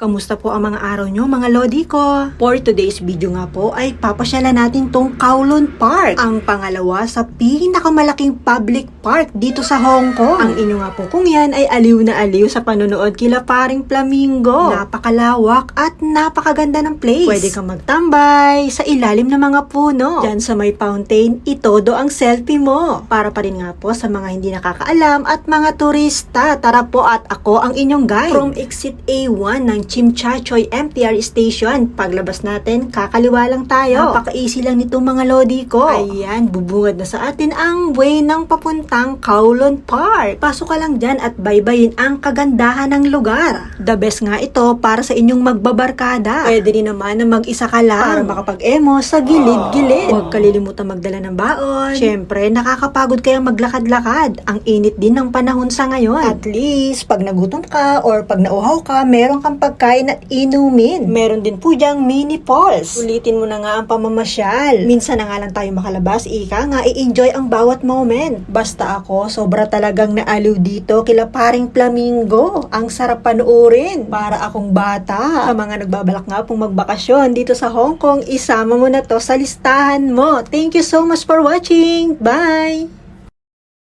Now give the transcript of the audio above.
Kamusta po ang mga araw nyo, mga lodi ko? For today's video nga po ay papasyalan natin tong Kowloon Park, ang pangalawa sa pinakamalaking public park dito sa Hong Kong. Ang inyo nga po kung yan ay aliw na aliw sa panonood kila paring Flamingo. Napakalawak at napakaganda ng place. Pwede kang magtambay sa ilalim ng mga puno. Diyan sa may fountain, itodo ang selfie mo. Para pa rin nga po sa mga hindi nakakaalam at mga turista. Tara po at ako ang inyong guide. From exit A1 ng Chimchachoy MTR Station. Paglabas natin, kakaliwa lang tayo. Napaka-easy lang nito mga lodi ko. Ayan, bubungad na sa atin ang way ng papuntang Kowloon Park. Pasok ka lang dyan at baybayin ang kagandahan ng lugar. The best nga ito para sa inyong magbabarkada. Pwede din naman na mag-isa ka lang para makapag-emo sa gilid-gilid. Huwag kalilimutan magdala ng baon. Siyempre, nakakapagod kayang maglakad-lakad. Ang init din ng panahon sa ngayon. At least, pag nagutom ka or pag nauhaw ka, meron kang pagkain at inumin. Meron din po diyang mini falls. Ulitin mo na nga ang pamamasyal. Minsan na nga lang tayo makalabas, ika nga i-enjoy ang bawat moment. Basta ako, sobra talagang naaliw dito kila paring Flamingo. Ang sarap panuorin. Para akong bata. Sa mga nagbabalak nga pong magbakasyon dito sa Hong Kong, isama mo na to sa listahan mo. Thank you so much for watching. Bye!